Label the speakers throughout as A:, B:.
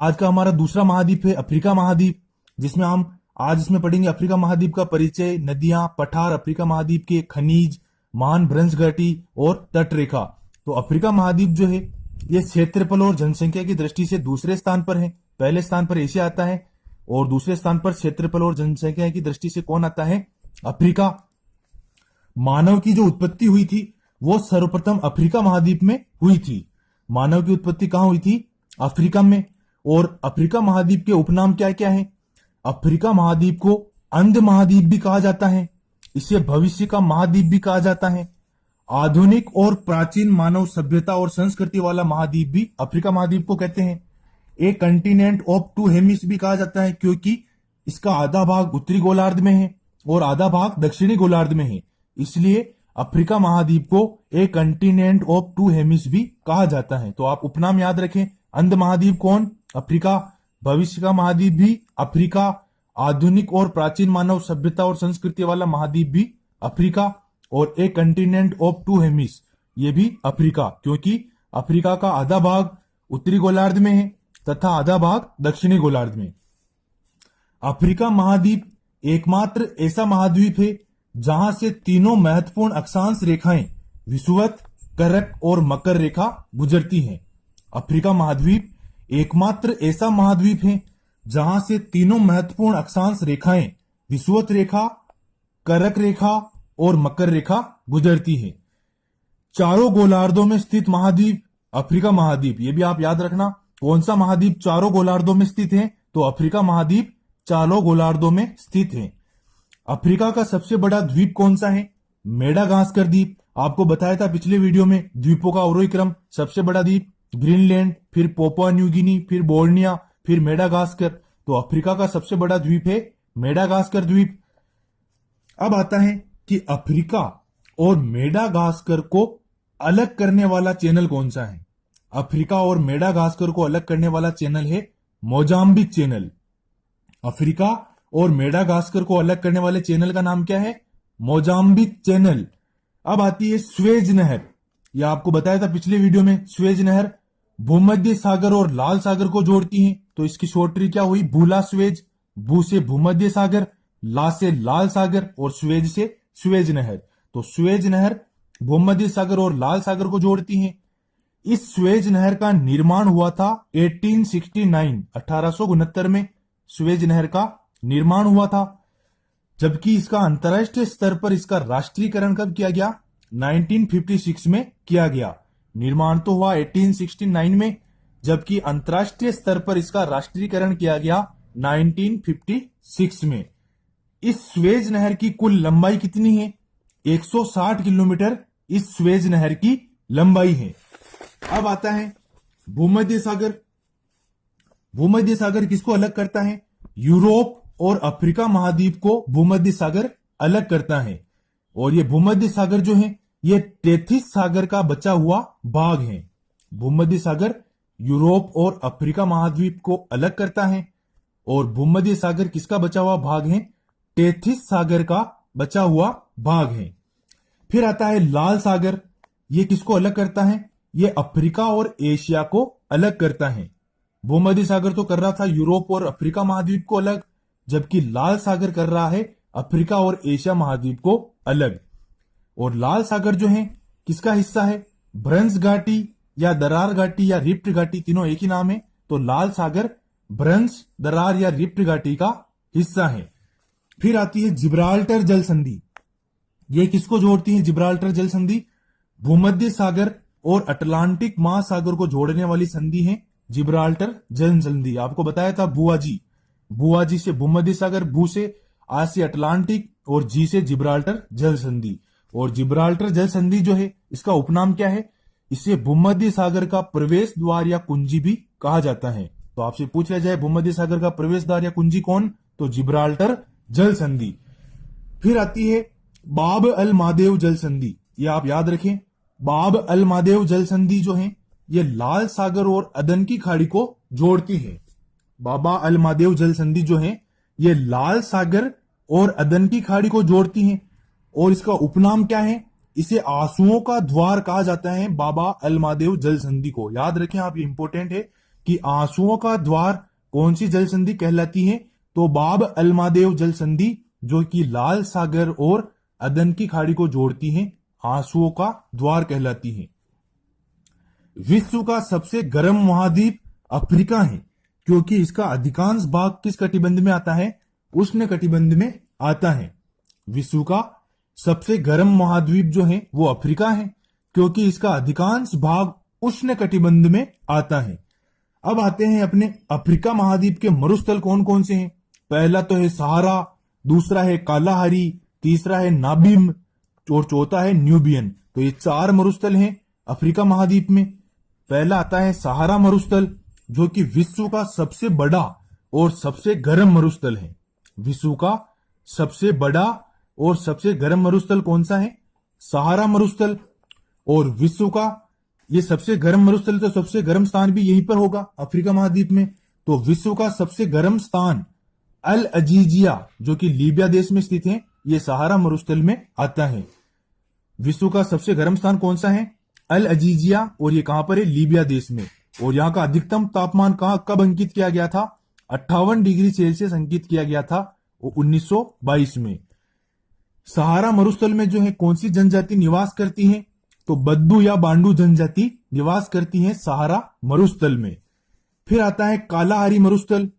A: आज का हमारा दूसरा महाद्वीप है अफ्रीका महाद्वीप, जिसमें हम आज इसमें पढ़ेंगे अफ्रीका महाद्वीप का परिचय, नदियां, पठार, अफ्रीका महाद्वीप के खनिज, महान भ्रंश घाटी और तटरेखा। तो अफ्रीका महाद्वीप जो है ये क्षेत्रफल और जनसंख्या की दृष्टि से दूसरे स्थान पर है। पहले स्थान पर एशिया आता है और दूसरे स्थान पर क्षेत्रफल और जनसंख्या की दृष्टि से कौन आता है? अफ्रीका। मानव की जो उत्पत्ति हुई थी वो सर्वप्रथम अफ्रीका महाद्वीप में हुई थी। मानव की उत्पत्ति कहां हुई थी? अफ्रीका में। और अफ्रीका महाद्वीप के उपनाम क्या क्या है? अफ्रीका महाद्वीप को अंध महाद्वीप भी कहा जाता है, इसे भविष्य का महाद्वीप भी कहा जाता है। आधुनिक और प्राचीन मानव सभ्यता और संस्कृति वाला महाद्वीप भी अफ्रीका महाद्वीप को कहते हैं। ए कंटिनेंट ऑफ टू हेमिस भी कहा जाता है, क्योंकि इसका आधा भाग उत्तरी गोलार्ध में है और आधा भाग दक्षिणी गोलार्ध में है, इसलिए अफ्रीका महाद्वीप को ए कंटिनेंट ऑफ टू हेमिस भी कहा जाता है। तो आप उपनाम याद रखें। अंध महाद्वीप कौन? अफ्रीका। भविष्य का महाद्वीप भी अफ्रीका। आधुनिक और प्राचीन मानव सभ्यता और संस्कृति वाला महाद्वीप भी अफ्रीका। और ए कंटिनेंट ऑफ टू हेमिस ये भी अफ्रीका, क्योंकि अफ्रीका का आधा भाग उत्तरी गोलार्ध में है तथा आधा भाग दक्षिणी गोलार्ध में। अफ्रीका महाद्वीप एकमात्र ऐसा महाद्वीप है जहां से तीनों महत्वपूर्ण अक्षांश रेखाएं विषुवत, करक और मकर रेखा गुजरती हैं। अफ्रीका महाद्वीप एकमात्र ऐसा महाद्वीप है जहां से तीनों महत्वपूर्ण अक्षांश रेखाएं विषुवत रेखा, करक रेखा और मकर रेखा गुजरती है। चारों गोलार्धों में स्थित महाद्वीप अफ्रीका महाद्वीप, ये भी आप याद रखना। कौन सा महाद्वीप चारों गोलार्धों में स्थित है? तो अफ्रीका महाद्वीप चारों गोलार्धों में स्थित है। अफ्रीका का सबसे बड़ा द्वीप कौन सा है? मेडागास्कर द्वीप। आपको बताया था पिछले वीडियो में द्वीपों का अवरोही क्रम। सबसे बड़ा द्वीप ग्रीनलैंड, फिर पोपुआ न्यू गिनी, फिर बोर्निया, फिर मेडागास्कर। तो अफ्रीका का सबसे बड़ा द्वीप है मेडागास्कर द्वीप। अब आता है कि अफ्रीका और मेडागास्कर को अलग करने वाला चैनल कौन सा है? अफ्रीका और मेडागास्कर को अलग करने वाला चैनल है मोजाम्बिक चैनल। अफ्रीका और मेडागास्कर को अलग करने वाले चैनल का नाम क्या है? Mozambique channel. अब आती है स्वेज नहर। यह आपको बताया था पिछले वीडियो में। स्वेज नहर भूमध्य सागर और लाल सागर को जोड़ती है, तो इसकी शॉर्ट ट्री क्या हुई? भूला स्वेज। भू से भूमध्य सागर, ला से लाल सागर और स्वेज से स्वेज नहर। तो स्वेज नहर भूमध्य सागर और लाल सागर को जोड़ती है। इस स्वेज नहर का निर्माण हुआ था 1869 में स्वेज नहर का निर्माण हुआ था, जबकि इसका अंतर्राष्ट्रीय स्तर पर इसका राष्ट्रीयकरण कब किया गया? 1956 में किया गया। निर्माण तो हुआ 1869 में, जबकि अंतर्राष्ट्रीय स्तर पर इसका राष्ट्रीयकरण किया गया 1956 में। इस स्वेज नहर की कुल लंबाई कितनी है? 160 किलोमीटर इस स्वेज नहर की लंबाई है। अब आता है भूमध्य सागर। भूमध्य सागर किसको अलग करता है? यूरोप और अफ्रीका महाद्वीप को भूमध्य सागर अलग करता है। और ये भूमध्य सागर जो है ये टेथिस सागर का बचा हुआ भाग है। भूमध्य सागर यूरोप और अफ्रीका महाद्वीप को अलग करता है और भूमध्य सागर किसका बचा हुआ भाग है? टेथिस सागर का बचा हुआ भाग है। फिर आता है लाल सागर। ये किसको अलग करता है? ये अफ्रीका और एशिया को अलग करता है। भूमध्य सागर तो कर रहा था यूरोप और अफ्रीका महाद्वीप को अलग, जबकि लाल सागर कर रहा है अफ्रीका और एशिया महाद्वीप को अलग। और लाल सागर जो है किसका हिस्सा है? भ्रंश घाटी या दरार घाटी या रिफ्ट घाटी, तीनों एक ही नाम है। तो लाल सागर भ्रंश, दरार या रिफ्ट घाटी का हिस्सा है। फिर आती है जिब्राल्टर जल संधि। ये किसको जोड़ती है? जिब्राल्टर जल संधि भूमध्य सागर और अटलांटिक महासागर को जोड़ने वाली संधि है जिब्राल्टर जल संधि। आपको बताया था बुआजी। बुआजी से भूमध्य सागर, भू से आज से अटलांटिक और जी से जिब्राल्टर जल संधि। और जिब्राल्टर जल संधि जो है इसका उपनाम क्या है? इसे भूमध्य सागर का प्रवेश द्वार या कुंजी भी कहा जाता है। तो आपसे पूछ लिया जाए भूमध्य सागर का प्रवेश द्वार या कुंजी कौन? तो जिब्राल्टर जल संधि। फिर आती है बाब अल मादेव जल संधि। ये आप याद रखें। बाब अल मादेव जल संधि जो है ये लाल सागर और अदन की खाड़ी को जोड़ती है। बाबा अल मादेव जल संधि जो है ये लाल सागर और अदन की खाड़ी को जोड़ती है। और इसका उपनाम क्या है? इसे आंसुओं का द्वार कहा जाता है बाबा अल मादेव जल संधि को। याद रखें आप, ये इंपॉर्टेंट है कि आंसुओं का द्वार कौन सी जल संधि कहलाती है? तो बाब अलमादेव जल संधि, जो कि लाल सागर और अदन की खाड़ी को जोड़ती है, आंसुओं का द्वार कहलाती है। विश्व का सबसे गर्म महाद्वीप अफ्रीका है, क्योंकि इसका अधिकांश भाग किस कटिबंध में आता है? उष्ण कटिबंध में आता है। विश्व का सबसे गर्म महाद्वीप जो है वो अफ्रीका है, क्योंकि इसका अधिकांश भाग उष्ण कटिबंध में आता है। अब आते हैं अपने अफ्रीका महाद्वीप के मरुस्थल कौन कौन से हैं। पहला तो है सहारा, दूसरा है कालाहारी, तीसरा है नाबिम और चौथा है न्यूबियन। तो ये 4 मरुस्थल हैं अफ्रीका महाद्वीप में। पहला आता है सहारा मरुस्थल, जो कि विश्व का सबसे बड़ा और सबसे गर्म मरुस्थल है। विश्व का सबसे बड़ा और सबसे गर्म मरुस्थल कौन सा है? सहारा मरुस्थल। और विश्व का ये सबसे गर्म मरुस्थल, तो सबसे गर्म स्थान भी यहीं पर होगा अफ्रीका महाद्वीप में। तो विश्व का सबसे गर्म स्थान अल अजीजिया, जो कि लीबिया देश में स्थित है, ये सहारा मरुस्थल में आता है। विश्व का सबसे गर्म स्थान कौन सा है? अल अजीजिया, और ये कहां पर है? लीबिया देश में। और यहाँ का अधिकतम तापमान कब अंकित किया गया था? 58 डिग्री सेल्सियस अंकित किया गया था 1922 में। सहारा मरुस्थल में जो है कौन सी जनजाति निवास करती है? तो बद्दू या बांडू जनजाति निवास करती है सहारा मरुस्थल में। फिर आता है कालाहारी मरुस्थल।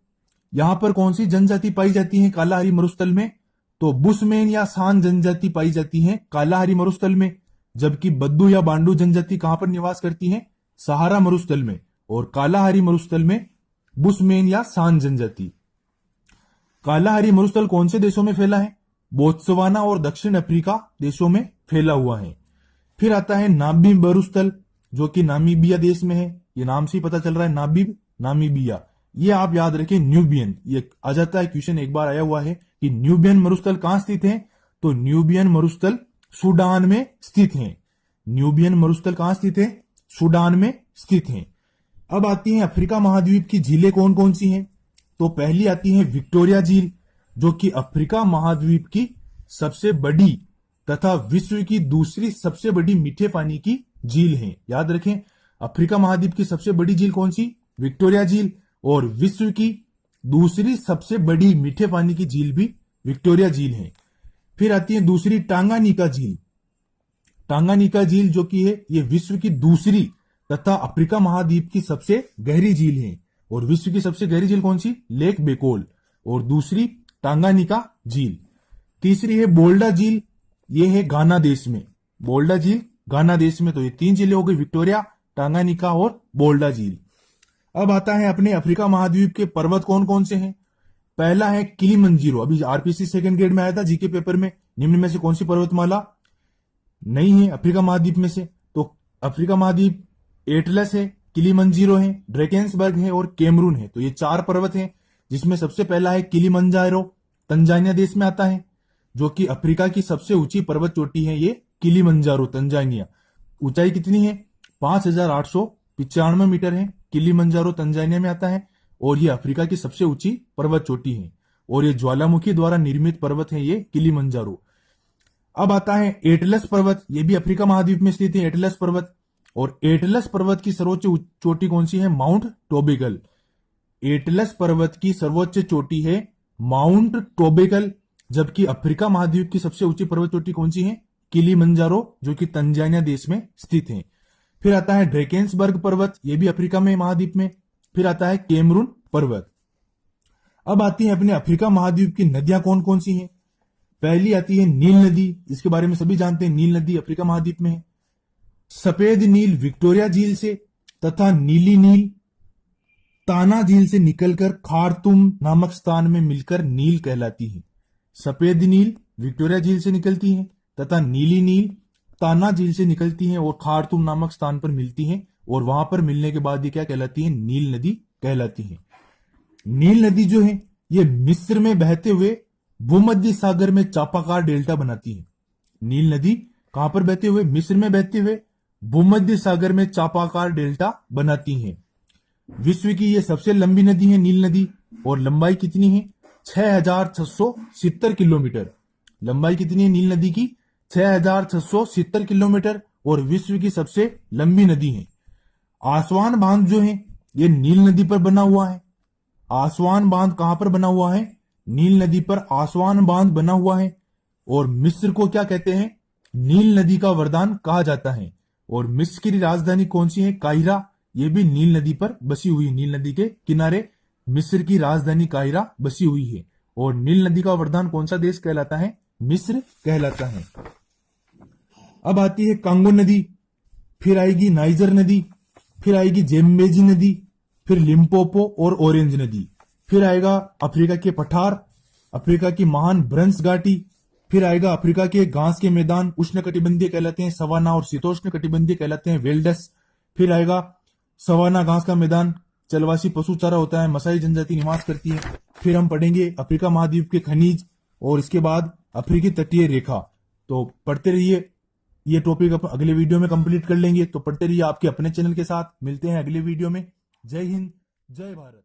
A: यहां पर कौन सी जनजाति पाई जाती है कालाहारी मरुस्थल में? तो बुशमैन या सान जनजाति पाई जाती है कालाहारी मरुस्थल में, जबकि बद्दू या बांडू जनजाति कहां पर निवास करती है? सहारा मरुस्थल में। और कालाहारी मरुस्थल में बुशमैन या सान जनजाति। कालाहारी मरुस्थल कौन से देशों में फैला है? बोत्सवाना और दक्षिण अफ्रीका देशों में फैला हुआ है। फिर आता है नाबीब मरुस्थल, जो कि नामीबिया देश में है। ये नाम से ही पता चल रहा है, नाबीब, नामीबिया। ये आप याद रखें न्यूबियन, ये आ जाता है क्वेश्चन, एक बार आया हुआ है कि न्यूबियन मरुस्थल कहां स्थित है? तो न्यूबियन मरुस्थल सूडान में स्थित है। न्यूबियन मरुस्थल कहां स्थित है? सूडान में स्थित है। अब आती है अफ्रीका महाद्वीप की झीलें कौन कौन सी हैं। तो पहली आती है विक्टोरिया झील, जो कि अफ्रीका महाद्वीप की सबसे बड़ी तथा विश्व की दूसरी सबसे बड़ी मीठे पानी की झील है। याद रखें, अफ्रीका महाद्वीप की सबसे बड़ी झील कौन सी? विक्टोरिया झील। और विश्व की दूसरी सबसे बड़ी मीठे पानी की झील भी विक्टोरिया झील है। फिर आती है दूसरी टांगानिका झील। टांगानिका झील जो कि है ये विश्व की दूसरी तथा अफ्रीका महाद्वीप की सबसे गहरी झील है। और विश्व की सबसे गहरी झील कौन सी? लेक बेकोल। और दूसरी टांगानिका झील। तीसरी है बोल्डा झील, ये है घाना देश में। बोल्डा झील घाना देश में। तो ये 3 झीलें हो गई, विक्टोरिया, टांगानिका और बोल्डा झील। अब आता है अपने अफ्रीका महाद्वीप के पर्वत कौन कौन से हैं। पहला है किलिमंजारो, अभी आरपीसी सेकंड ग्रेड में आया था जीके पेपर में। निम्न में से कौन सी पर्वतमाला नहीं है अफ्रीका महाद्वीप में से? तो अफ्रीका महाद्वीप एटलस है, किलिमंजारो है, ड्रेकेंसबर्ग है और कैमरून है। तो ये 4 पर्वत हैं, जिसमें सबसे पहला है किलिमंजारो, तंजानिया देश में आता है, जो कि अफ्रीका की सबसे ऊंची पर्वत चोटी है। ये किलिमंजारो तंजानिया। ऊंचाई कितनी है? 5895 मीटर है। किलिमंजारो तंजानिया में आता है और ये अफ्रीका की सबसे ऊंची पर्वत चोटी है। और ये ज्वालामुखी द्वारा निर्मित पर्वत है, ये किलिमंजारो। अब आता है एटलस पर्वत, ये भी अफ्रीका महाद्वीप में स्थित है, एटलस पर्वत। और एटलस पर्वत की सर्वोच्च चोटी कौन सी है? माउंट टोबेगल। एटलस पर्वत की सर्वोच्च चोटी है माउंट टोबेगल, जबकि अफ्रीका महाद्वीप की सबसे ऊंची पर्वत चोटी कौन सी है? किलिमंजारो, जो कि तंजानिया देश में स्थित है। फिर आता है ड्रेकेंसबर्ग पर्वत, ये भी अफ्रीका में महाद्वीप में। फिर आता है कैमरून पर्वत। अब आती है अपने अफ्रीका महाद्वीप की नदियां कौन कौन सी हैं। पहली आती है नील नदी, जिसके बारे में सभी जानते हैं, नील नदी अफ्रीका महाद्वीप में है। सफेद नील विक्टोरिया झील से तथा नीली नील ताना झील से निकलकर खार्तूम नामक स्थान में मिलकर नील कहलाती है। सफेद नील विक्टोरिया झील से निकलती है तथा नीली नील ताना झील से निकलती है और खार्तूम नामक स्थान पर मिलती है। और वहां पर मिलने के बाद ये क्या कहलाती है? नील नदी कहलाती है। नील नदी जो है ये मिस्र में बहते हुए भूमध्य सागर में चापाकार डेल्टा बनाती है। नील नदी कहां पर बहते हुए? मिस्र में बहते हुए भूमध्य सागर में चापाकार डेल्टा बनाती है। विश्व की ये सबसे लंबी नदी है नील नदी। और लंबाई कितनी है? 6670 किलोमीटर। लंबाई कितनी है नील नदी की? 6670 किलोमीटर। और विश्व की सबसे लंबी नदी है। आसवान बांध जो है ये नील नदी पर बना हुआ है। आसवान बांध कहां पर बना हुआ है? नील नदी पर आसवान बांध बना हुआ है। और मिस्र को क्या कहते हैं? नील नदी का वरदान कहा जाता है। और मिस्र की राजधानी कौन सी है? काहिरा। ये भी नील नदी पर बसी हुई, नील नदी के किनारे मिस्र की राजधानी काहिरा बसी हुई है। और नील नदी का वरदान कौन सा देश कहलाता है? मिस्र कहलाता है। अब आती है कांगो नदी, फिर आएगी नाइजर नदी, फिर आएगी जेम्बेजी नदी, फिर लिम्पोपो और ऑरेंज नदी, फिर आएगा अफ्रीका के पठार, अफ्रीका की महान ब्रंस घाटी, फिर आएगा अफ्रीका के घास के मैदान, उष्ण कटिबंधीय कहलाते हैं सवाना और शीतोष्ण कटिबंधीय कहलाते हैं वेल्डस। फिर आएगा सवाना घास का मैदान, चलवासी पशु चारा होता है, मसाई जनजाति निवास करती है। फिर हम पढ़ेंगे अफ्रीका महाद्वीप के खनिज और इसके बाद अफ्रीकी तटीय रेखा। तो पढ़ते रहिए, ये टॉपिक अगले वीडियो में कंप्लीट कर लेंगे। तो पढ़ते रहिए आपके अपने चैनल के साथ। मिलते हैं अगले वीडियो में। जय हिंद, जय भारत।